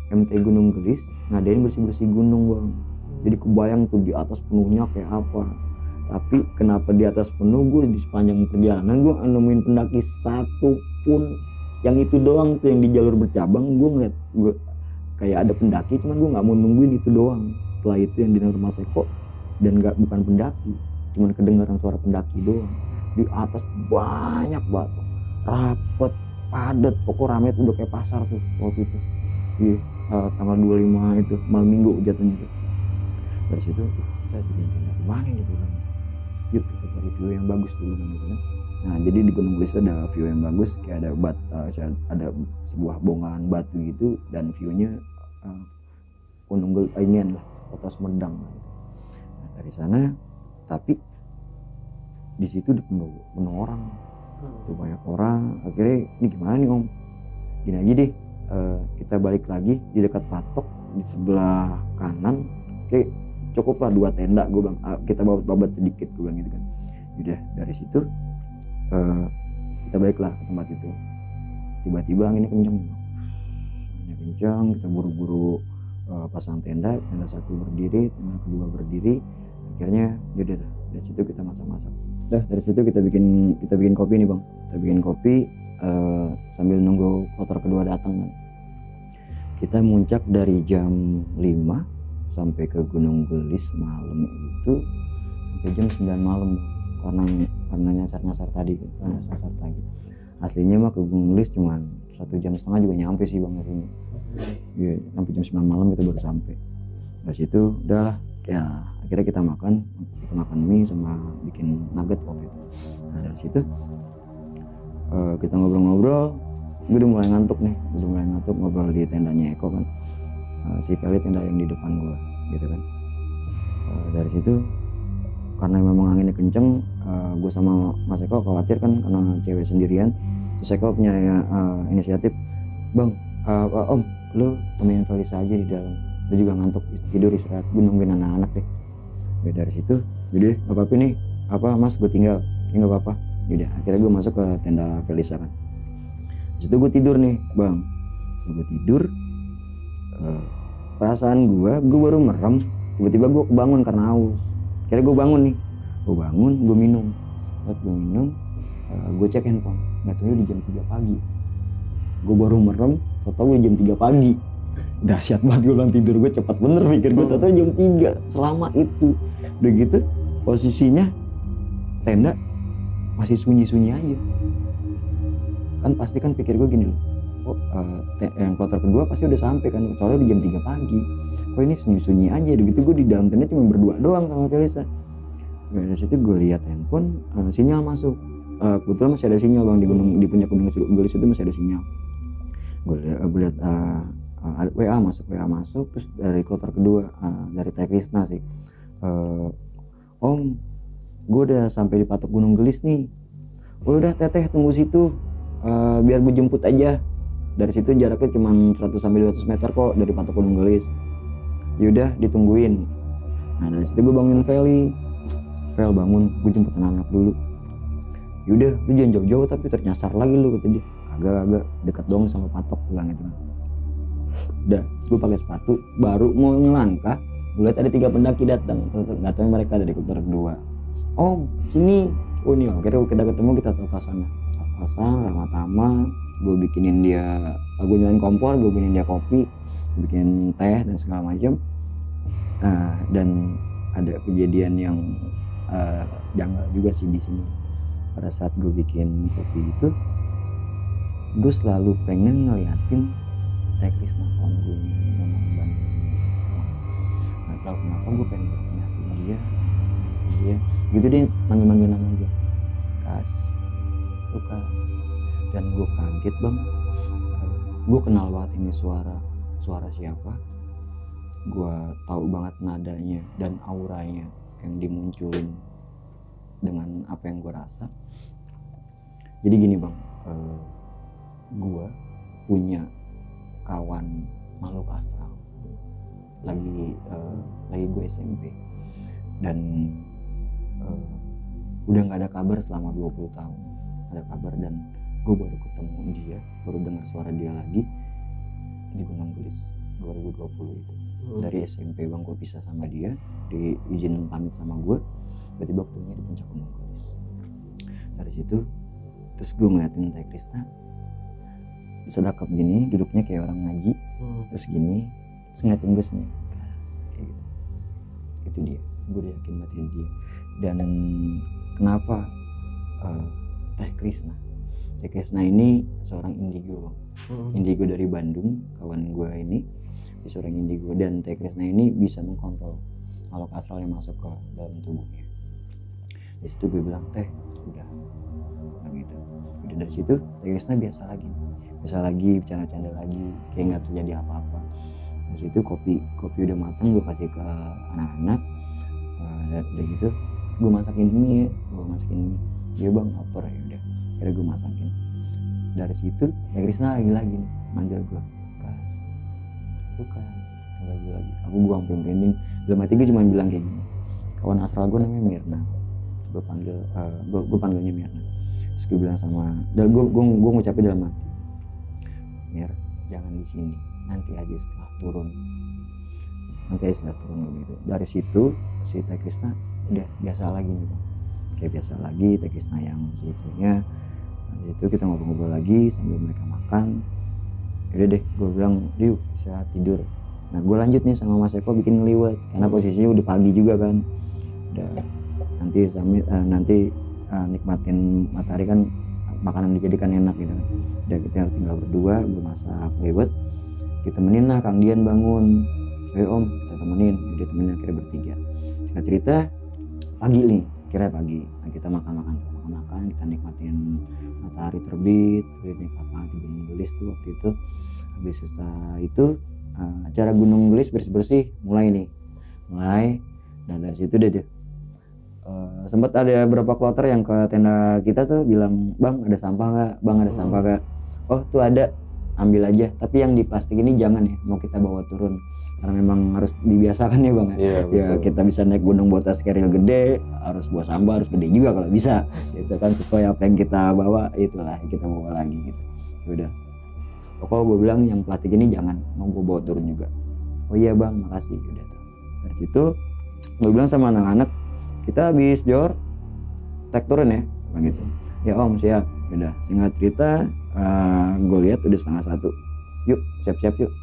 MT Gunung Gelis ngadain bersih-bersih gunung bang. Jadi kebayang tuh di atas penuhnya kayak apa. Tapi kenapa di atas penuh, gue di sepanjang perjalanan gue nemuin pendaki satu pun. Yang itu doang tuh yang di jalur bercabang gue ngeliat gue kayak ada pendaki, cuman gue nggak mau nungguin itu doang. Setelah itu yang di Mas Eko dan bukan pendaki, cuman kedengaran suara pendaki doang. Di atas banyak banget, rapet, padat, pokok rame tuh udah kayak pasar tuh waktu itu. Di tanggal 25 itu malam minggu jatuhnya tuh. Dari situ kita bikin tenda di mana nih bilang, yuk kita cari view yang bagus dulu kan gitu kan. Nah jadi di Gunung Gelis ada view yang bagus, kayak ada sebuah bongkahan batu gitu dan viewnya Gunung Gelis inian lah, kota Sumedang lah gitu. Nah, dari sana tapi di situ penuh orang tuh, banyak orang. Akhirnya ini gimana nih om, gini aja deh, kita balik lagi di dekat patok di sebelah kanan, kayak cukup lah 2 tenda gue bilang, kita babat sedikit gue bilang gitu kan. Udah dari situ kita baliklah ke tempat itu. Tiba-tiba anginnya kencang bang, anginnya kencang, kita buru-buru pasang tenda 1 berdiri, tenda 2 berdiri. Akhirnya yaudah dah, dari situ kita masak-masak. Dah dari situ kita bikin kopi nih bang. Kita bikin kopi sambil nunggu kloter kedua datang kan. Kita muncak dari jam 5 sampai ke Gunung Gelis malam itu sampai jam 9 malam karena nyasar tadi kan, nyasar tadi. Aslinya mah ke Gunung Gelis cuma 1,5 jam juga nyampe sih bang aslinya. Iya, sampai jam 9 malam kita baru sampai. Dari situ udah ya akhirnya kita makan mie sama bikin nugget waktu itu. Nah dari situ kita ngobrol-ngobrol, gue udah mulai ngantuk ngobrol di tendanya Eko kan. Si Feli tenda yang di depan gue gitu kan. Dari situ karena memang anginnya kenceng, gue sama Mas Eko khawatir kan karena cewek sendirian. Terus Eko punya inisiatif, bang om lu temenin Felisa aja di dalam, lu juga ngantuk tidur istirahat, gue nungguin anak-anak deh. Ya dari situ jadi gak apa-apa nih, mas gue tinggal ya gak apa-apa. Yaudah akhirnya gue masuk ke tenda Felisa kan. Di situ gue tidur nih bang, gue tidur. Perasaan gue baru merem, tiba-tiba gue kebangun karena haus. Kira gue bangun, gue minum. Gue cek handphone, nggak tahu di jam 3 pagi. Gue baru merem, tau di jam 3 pagi. Dahsyat banget, gue bilang tidur gue cepat bener, pikir gue tau jam 3 selama itu. Udah gitu posisinya tenda masih sunyi-sunyi aja. Kan pasti kan pikir gue gini loh, yang kloter kedua pasti udah sampai kan, soalnya di jam 3 pagi. Kok ini sunyi-sunyi aja. Begitu gue di dalam tenda cuma berdua doang sama Felisa. Dari situ gue lihat handphone, sinyal masuk. Kebetulan masih ada sinyal bang di puncak Gunung Gelis itu masih ada sinyal. Gue lihat WA masuk, terus dari kloter kedua dari Teh Krisna sih. Om, gue udah sampai di patok Gunung Gelis nih. Oh udah Teteh tunggu situ, biar gue jemput aja. Dari situ jaraknya cuma 100 sampai 200 meter kok dari patok Gunung Gelis. Yaudah ditungguin. Nah dari situ gue bangunin Fel bangun, gue jemput anak-anak dulu. Yaudah lu jangan jauh-jauh tapi ternyasar lagi lu, kata dia. Agak dekat dong sama patok, pulang itu kan. Udah gue pakai sepatu baru mau ngelangkah, gue lihat ada 3 pendaki datang. Nggak tahu mereka dari kloter kedua. Oh sini, oh nih akhirnya kita ketemu, kita tas-tasan ramah-tamah. Gue bikinin dia, gue nyalain kompor, gue bikinin dia kopi, bikin teh dan segala macam. Dan ada kejadian yang janggal juga sih di sini. Pada saat gue bikin kopi itu, gue selalu pengen ngeliatin Teh Krisna kawan gue ini ngomong Bandung. Nggak tahu kenapa gue pengen ngeliatin dia. Gitu dia manggil nama gue, Kas. Dan gue kaget bang, gue kenal banget ini suara siapa. Gue tahu banget nadanya dan auranya yang dimunculin dengan apa yang gue rasa. Jadi gini bang, gue punya kawan makhluk astral lagi gue SMP dan udah nggak ada kabar selama 20 tahun. Ada kabar dan gue baru ketemu dia, baru dengar suara dia lagi di Gunung Gelis 2020 itu. Dari SMP bang gue pisah sama dia, diizin pamit sama gue, tiba-tiba ketemunya di puncak Gunung Gelis. Dari situ terus gue ngeliatin Teh Krisna sedekap gini, duduknya kayak orang ngaji, terus gini, terus ngeliatin gue senyum keras kayak gitu. Itu dia, gue udah yakin banget itu dia. Dan kenapa Teh Krisna? Teh Krisna ini seorang indigo bang. Indigo dari Bandung, kawan gue ini seorang indigo, dan Teh Krisna ini bisa mengkontrol makhluk astral yang masuk ke dalam tubuhnya. Di situ gue bilang, Teh udah gitu. Udah dari situ Teh Krisna biasa lagi bercanda-canda lagi, kayak nggak terjadi apa-apa. Dari situ kopi udah matang, gue kasih ke anak-anak. Udah gitu gue masakin mie, dia bang lapar, ya udah kira gue masakin. Dari situ Teh Krisna lagi nih manggil gue, Lukas, lagi aku gue sampai merinding. Dalam hati gue cuma bilang kayak gini, kawan astral gue namanya Mirna, gue panggilnya Mirna. Terus gue bilang sama, dan gue ngucapin dalam hati, Mir, jangan di sini, nanti aja setelah turun gitu. Dari situ si Teh Krisna udah biasa lagi nih bang, kayak biasa lagi. Teh Krisna yang sebetulnya itu kita ngobrol-ngobrol lagi sambil mereka makan. Udah deh, gue bilang, yuk istirahat tidur. Nah gue lanjut nih sama Mas Eko bikin ngeliwat, karena posisinya udah pagi juga kan. Udah nanti nikmatin matahari kan, makanan dijadikan enak gitu kan. Udah kita tinggal berdua, gue masak ngeliwat, ditemenin lah Kang Dian bangun. Ayo om, kita temenin. Dia temenin akhirnya bertiga. Singkat cerita pagi nih, kira pagi. Nah, kita makan, kita nikmatin matahari terbit, nikmat banget di Gunung Gelis tuh waktu itu. Habis setelah itu acara Gunung Gelis bersih mulai. Dan dari situ deh sempat ada beberapa kloter yang ke tenda kita tuh bilang, bang ada sampah nggak? Oh tuh ada, ambil aja, tapi yang di plastik ini jangan ya, mau kita bawa turun karena memang harus dibiasakan ya bang ya. Kita bisa naik gunung bawa tas keril gede, harus bawa sampah harus gede juga kalau bisa gitu kan, sesuai apa yang kita bawa itulah kita bawa lagi gitu. Udah pokoknya gue bilang yang plastik ini jangan, mau gue bawa turun juga. Oh iya bang, makasih. Udah tuh dari situ gue bilang sama anak-anak, kita habis jor trek turun ya begitu ya om, siap. Udah singkat cerita gue lihat udah 12:30, yuk siap-siap yuk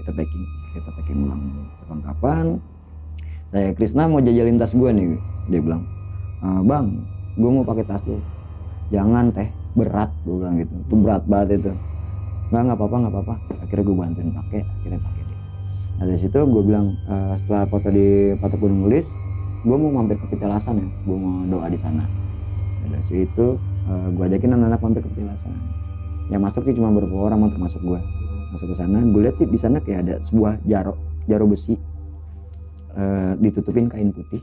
kita packing ulang perlengkapan. Teh Krisna mau jajalin tas gue nih, dia bilang, bang gue mau pakai tas lu. Jangan Teh, berat, gue bilang gitu, itu berat banget itu. Nggak apa-apa. Akhirnya gue bantuin pakai dia. Nah dari situ gue bilang, setelah foto di Patok Gunung Gelis, gue mau mampir ke Pitelasan ya, gue mau doa di sana. Nah, dari situ gue ajakin anak-anak mampir ke Pitelasan. Yang masuk sih cuma beberapa orang, termasuk gue. Masuk ke sana, gue lihat sih di sana kayak ada sebuah jaro besi ditutupin kain putih.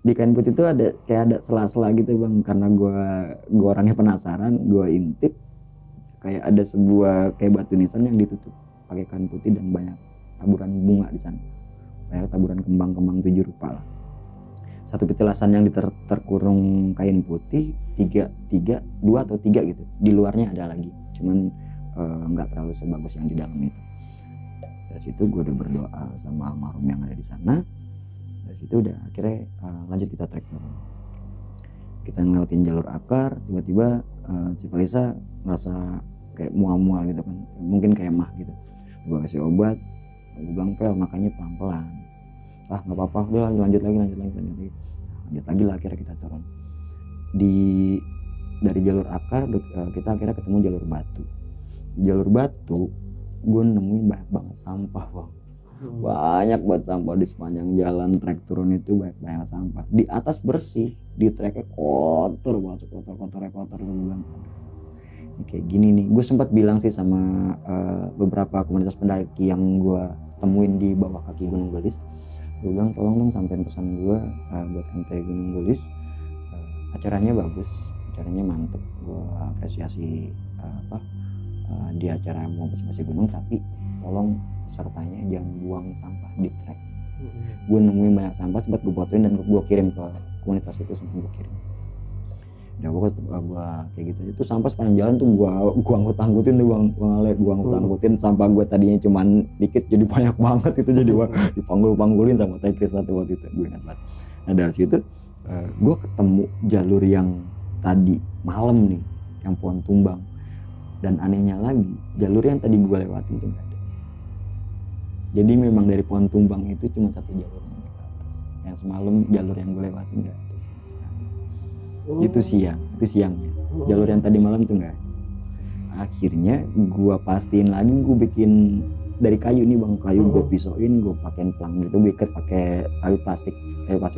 Di kain putih itu ada kayak ada sela-sela gitu bang, karena gue orangnya penasaran, gue intip kayak ada sebuah kayak batu nisan yang ditutup pakai kain putih dan banyak taburan bunga di sana, banyak taburan kembang 7 rupa lah. Satu petilasan yang terkurung kain putih, 2 atau 3 gitu. Di luarnya ada lagi, cuman nggak terlalu sebagus yang di dalam itu. Dari situ gue udah berdoa sama almarhum yang ada di sana. Dari situ udah akhirnya lanjut kita trek turun. Kita ngelewatin jalur akar, tiba-tiba Cipalisa ngerasa kayak mual-mual gitu kan, mungkin kayak mah gitu. Gue kasih obat, gue bilang pel makanya pelan-pelan. Nggak apa-apa, udah lanjut lagi. Lanjut lagi lah, akhirnya kita turun. Dari jalur akar kita akhirnya ketemu jalur batu. Gue nemuin banyak banget sampah bang. Banyak banget sampah di sepanjang jalan trek turun itu, banyak sampah. Di atas bersih, di treknya kotor banget, kotor. Gue bilang, ini kayak gini nih. Gue sempat bilang sih sama beberapa komunitas pendaki yang gue temuin di bawah kaki Gunung Gelis. Gue bilang tolong dong sampein pesan gue buat MT Gunung Gelis, acaranya bagus, acaranya mantep, gue apresiasi di acara mau bersih gunung, tapi tolong pesertanya jangan buang sampah di trek. Gue nemuin banyak sampah, sempat gue fotoin dan gue kirim ke komunitas itu, sempat gue kirim. Ya gua kayak gitu aja tuh, sampai sepanjang jalan tuh gua angkut-angkutin tuh Bang Ale, gua angkut-angkutin sampah gua tadinya cuman dikit jadi banyak banget itu, jadi dipanggul-panggulin sama Teh Krisna tuh waktu itu, gue ingat banget. Nah dari situ gua ketemu jalur yang tadi malam nih, yang Pohon Tumbang, dan anehnya lagi jalur yang tadi gua lewatin tuh nggak ada. Jadi memang dari Pohon Tumbang itu cuma satu jalur yang ke atas, yang semalam jalur yang gua lewatin nggak ada. Itu siangnya. Jalur yang tadi malam tuh enggak. Akhirnya gua pastiin lagi, gua bikin dari kayu nih Bang, kayu gua pisauin, gua pakein pelang gitu, gua ikat pakai tali plastik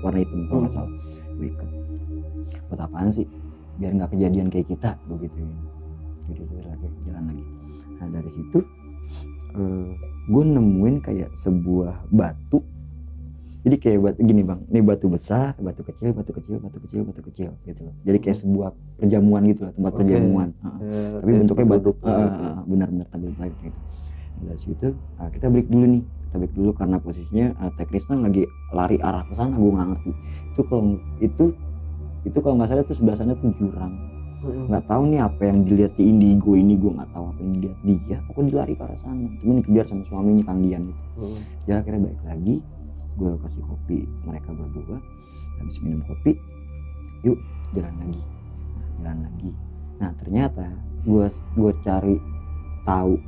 warna hitam kalau nggak salah. Gua ikat. Buat apaan sih? Biar nggak kejadian kayak kita, gua gituin. Jadi jalan lagi. Nah dari situ gua nemuin kayak sebuah batu. Jadi kayak batu gini Bang, ini batu besar, batu kecil gitu loh. Jadi kayak sebuah perjamuan gitu lah, tempat perjamuan. Tapi bentuknya batu, benar-benar tabel gitu. Dari situ kita break dulu nih, karena posisinya Teh Krisna lagi lari arah ke sana, gue nggak ngerti. Itu kalau nggak salah tuh sebelah sana tuh jurang. Nggak tahu nih apa yang dilihat si Indigo ini, gue nggak tahu apa yang dilihat dia. Pokoknya dilari ke arah sana, cuma dikejar sama suaminya Kang Dian itu. Dia akhirnya balik lagi. Gue kasih kopi mereka berdua, habis minum kopi yuk jalan lagi. Nah ternyata gue cari tahu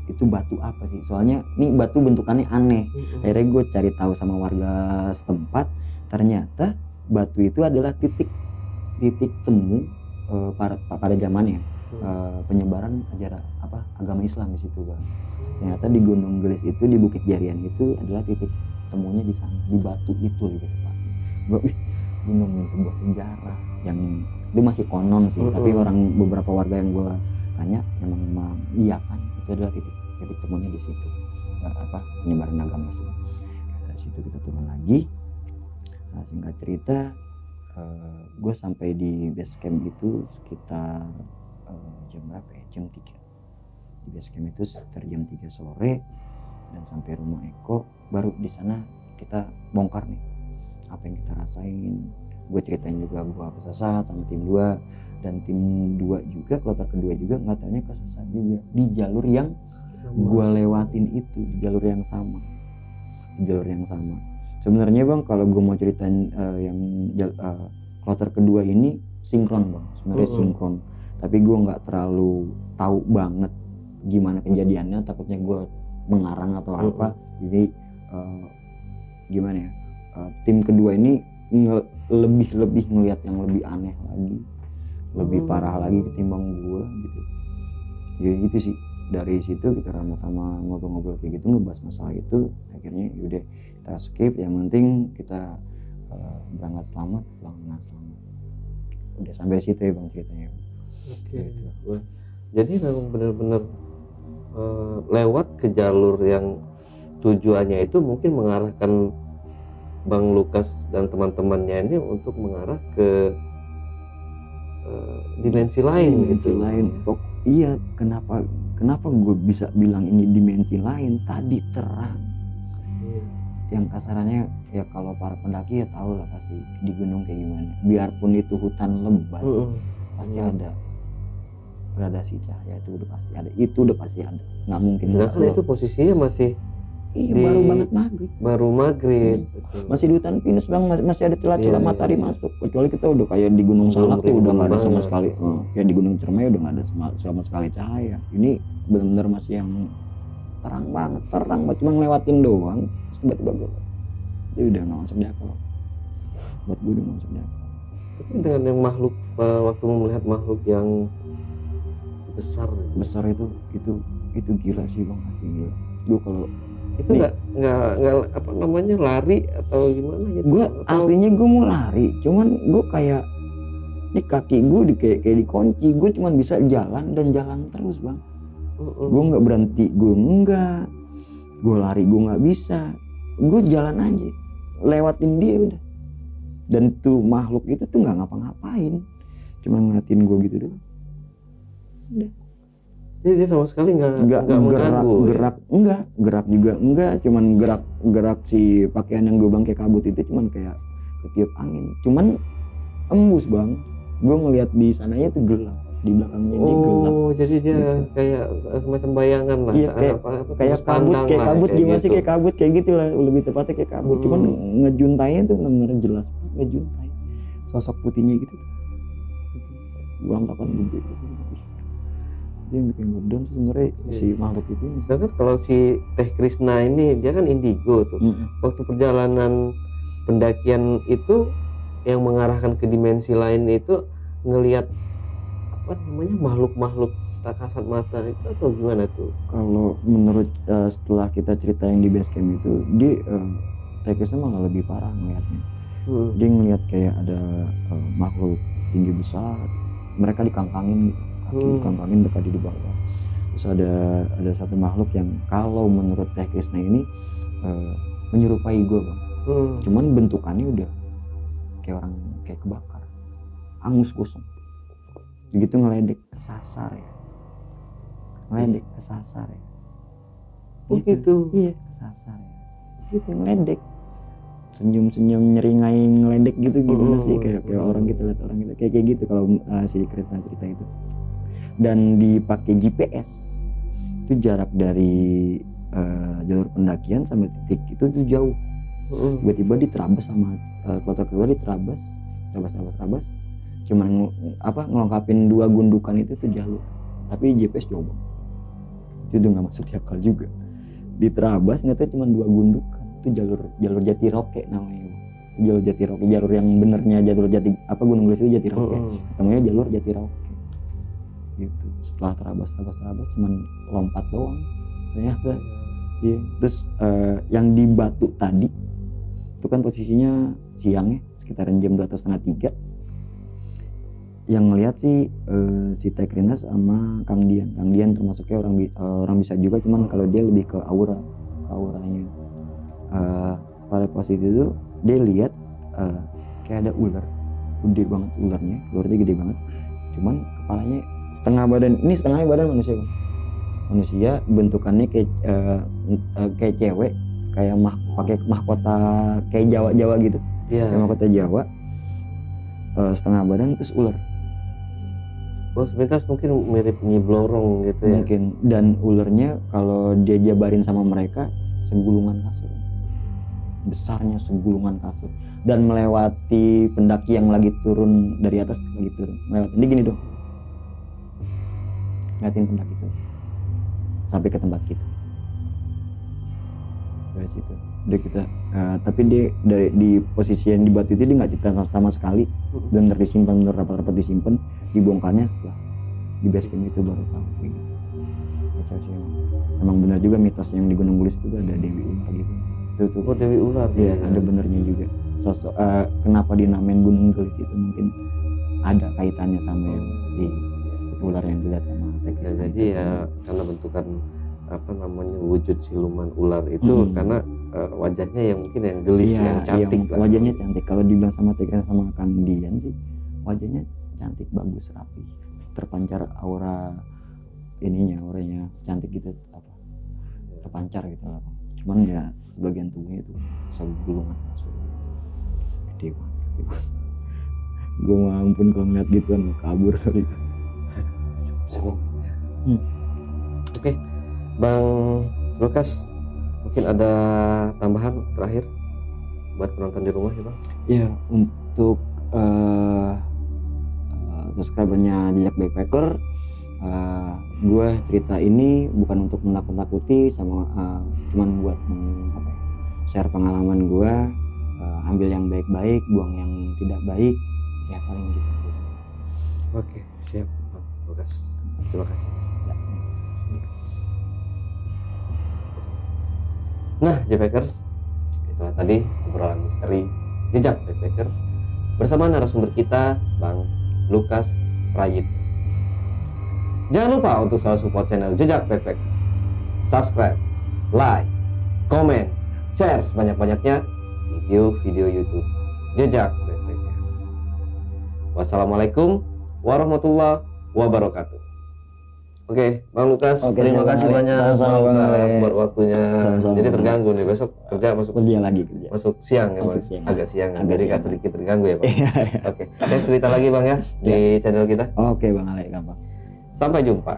itu batu apa sih, soalnya nih batu bentukannya aneh. Akhirnya gue cari tahu sama warga setempat, ternyata batu itu adalah titik temu pada zamannya penyebaran agama Islam di situ Bang. Ternyata di Gunung Gelis itu, di Bukit Jarian itu adalah titik temunya di sana, di batu itu gitu Pak. Gue nemuin sebuah sejarah yang itu masih konon sih, tapi beberapa warga yang gue tanya memang iya kan, itu adalah titik temunya di situ, penyebaran agama Islam. Dari situ kita turun lagi. Nah, singkat cerita, gue sampai di base camp itu sekitar jam berapa ya? Jam 3. Di base camp itu sekitar jam 3 sore. Dan sampai rumah Eko, baru di sana kita bongkar nih apa yang kita rasain. Gue ceritain juga gue kesasar sama tim 2, dan tim 2 juga, kloter kedua juga nggak taunya kesasar juga di jalur yang gue lewatin itu, di jalur yang sama. Sebenarnya Bang, kalau gue mau ceritain kloter kedua ini sinkron Bang, sebenarnya sinkron, tapi gue nggak terlalu tahu banget gimana kejadiannya, takutnya gue mengarang atau apa. Jadi gimana ya, tim kedua ini lebih ngelihat yang lebih aneh lagi, lebih parah lagi ketimbang gue gitu. Ya itu sih, dari situ kita sama ngobrol-ngobrol kayak gitu, ngebahas masalah itu. Akhirnya yaudah kita skip, yang penting kita berangkat selamat, pulang selamat. Udah sampai situ ya Bang ceritanya. Gitu. Jadi memang benar-benar lewat ke jalur yang tujuannya itu mungkin mengarahkan Bang Lukas dan teman-temannya ini untuk mengarah ke dimensi lain gitu. Iya, kenapa gue bisa bilang ini dimensi lain? Tadi terang. Yang kasarannya ya, kalau para pendaki ya tahu lah pasti di gunung kayak gimana. Biarpun itu hutan lebat, pasti ada gradasi cahaya, itu udah pasti ada, nggak mungkin. Sedangkan itu posisinya masih baru banget maghrib. Masih di hutan pinus Bang, masih ada celah-celah matahari masuk. Kecuali kita udah kayak di Gunung Salak tuh udah nggak ada sama sekali, kayak di Gunung Cermai udah nggak ada sama sekali cahaya. Ini benar-benar masih yang terang banget, cuma ngelewatin doang. Terus tiba-tiba gue itu udah nggak masuk di akal. Buat gue udah nggak masuk di akal. Tapi dengan yang makhluk, waktu melihat makhluk yang besar itu gila sih Bang, asli gila. Gue kalau itu nggak apa namanya, lari atau gimana gitu? Gue aslinya gue mau lari, cuman gue kayak di kaki gue kayak dikunci. Gue cuman bisa jalan terus Bang. Gue nggak berhenti, gue lari gue nggak bisa, gue jalan aja lewatin dia udah. Dan tuh makhluk itu tuh nggak ngapa-ngapain, cuma ngeliatin gue gitu doang. Udah. Jadi dia sama sekali nggak gerak juga enggak, cuman gerak si pakaian yang gue bilang kayak kabut itu cuman kayak ketiup angin, cuman embus Bang, gue ngeliat di sananya tuh gelap, di belakangnya dia gelap. Oh, jadi dia Gitu. kayak semacam bayangan lah, Iya, kayak tembus kabut, pandang kayak lah, kabut kayak gimana sih, gitu. kayak kabut kayak gitu lah, lebih tepatnya kayak kabut. Cuman ngejuntainya tuh bener jelas banget, ngejuntai sosok putihnya gitu tuh. Berantakan gede gitu. Itu yang bikin gue down sebenarnya si makhluk itu. Sedangkan kalau si Teh Krishna ini dia kan indigo tuh. Waktu perjalanan pendakian itu yang mengarahkan ke dimensi lain itu ngelihat apa namanya makhluk-makhluk tak kasat mata itu atau gimana tuh? Kalau menurut setelah kita cerita yang di base camp itu, dia Teh Krishna malah lebih parah ngeliatnya. Dia ngeliat kayak ada makhluk tinggi besar, mereka dikangkangin gitu, kaki dikangkangin, mereka di bawah. Terus ada satu makhluk yang kalau menurut Teh Krishna ini menyerupai gue bang, cuman bentukannya udah kayak orang kayak kebakar, angus gosong, begitu ngeledek kesasar ya, ngeledek kesasar ya. Oh gitu. Iya, kesasar ya, gitu ngeledek, senyum-senyum nyeringai ngeledek gitu gimana sih, kayak orang kita lihat orang kita kayak gitu kalau si Krishna cerita itu. Dan dipakai GPS itu jarak dari jalur pendakian sampai titik itu tuh jauh. Tiba-tiba diterabas sama kloter kedua, diterabas cuman ngelengkapin 2 gundukan itu tuh jalur, tapi GPS jauh banget, itu udah nggak masuk di akal juga. Diterabas ternyata cuma 2 gundukan, itu jalur Jatiroke namanya. Jalur Jatiroke, jalur yang benernya jalur Gunung Gelis itu Jatiroke, namanya jalur Jatiroke gitu. Setelah terabas cuman lompat doang ternyata. Iya. Terus yang di batu tadi itu kan posisinya siangnya sekitaran jam 2:30, 3. Yang ngelihat sih si Teh Krishna sama Kang Dian termasuknya orang bisa juga, cuman kalau dia lebih ke auranya. Pada posisi itu dia lihat kayak ada ular gede banget, ularnya gede banget, cuman kepalanya setengah badan manusia, bentukannya kayak cewek, kayak pakai mahkota kayak Jawa gitu. Kayak mahkota Jawa, setengah badan, terus ular. Sepintas mungkin mirip Nyi Blorong gitu ya. Mungkin. Dan ularnya kalau dia jabarin sama mereka segulungan kasur, besarnya segulungan kasur, dan melewati pendaki yang lagi turun dari atas, melewati. Ini gini dong, ngeliatin pendaki itu sampai ke tempat kita. Dari situ udah kita tapi dia di posisi yang di batu itu dia nggak cerita sama sekali, dan disimpan, bener rapat-rapat disimpan, dibongkarnya setelah di base camp itu baru tahu gitu. Kacau sih emang benar juga mitos yang di Gunung Gelis itu ada Dewi Ular gitu. Itu Oh, Dewi Ular ya, ada benernya juga. Sosok kenapa dinamain Gunung Gelis itu mungkin ada kaitannya sama yang si ular yang dilihat sama Teh Krishna. Jadi ya karena bentukan wujud siluman ular itu karena wajahnya yang mungkin yang gelis, yang cantik lah. Wajahnya cantik. Kalau dibilang sama Teh Krishna sama Kang Dian sih wajahnya cantik, bagus, rapi, terpancar auranya cantik gitu, terpancar gitu lah. Cuman ya bagian tubuhnya itu segulungan kasur gede banget. Gue mau ampun kalau ngeliat gituan mau kabur kali. Oke, Bang Lukas, mungkin ada tambahan terakhir buat penonton di rumah ya Bang? Iya, untuk subscribernya Jejak Backpacker, gue cerita ini bukan untuk menakut-nakuti, sama cuman buat share pengalaman gue, ambil yang baik-baik, buang yang tidak baik, ya paling gitu. Oke, siap Bang Lukas, terima kasih. Ya. Nah, Backpackers, itulah tadi obrolan misteri Jejak Backpacker bersama narasumber kita Bang Lukas Prayit. Jangan lupa untuk selalu support channel Jejak Backpacker, subscribe, like, komen, share sebanyak-banyaknya video-video YouTube Jejak Backpacker. Wassalamualaikum warahmatullahi wabarakatuh. Oke, Bang Lukas, Oke, terima siap, kasih Bang Ale. banyak Sama-sama, Bang Bang Lukas Ale. buat waktunya. Sama-sama, Jadi Bang. terganggu nih, besok kerja masuk Kerja lagi kerja. masuk siang ya Masuk Bang. siang. Agak siang ya. Agak Jadi siang, agak Bang. sedikit terganggu ya Bang. Iya, iya. Oke, next cerita lagi Bang ya di channel kita. Oke Bang Ale, gampang. Sampai jumpa.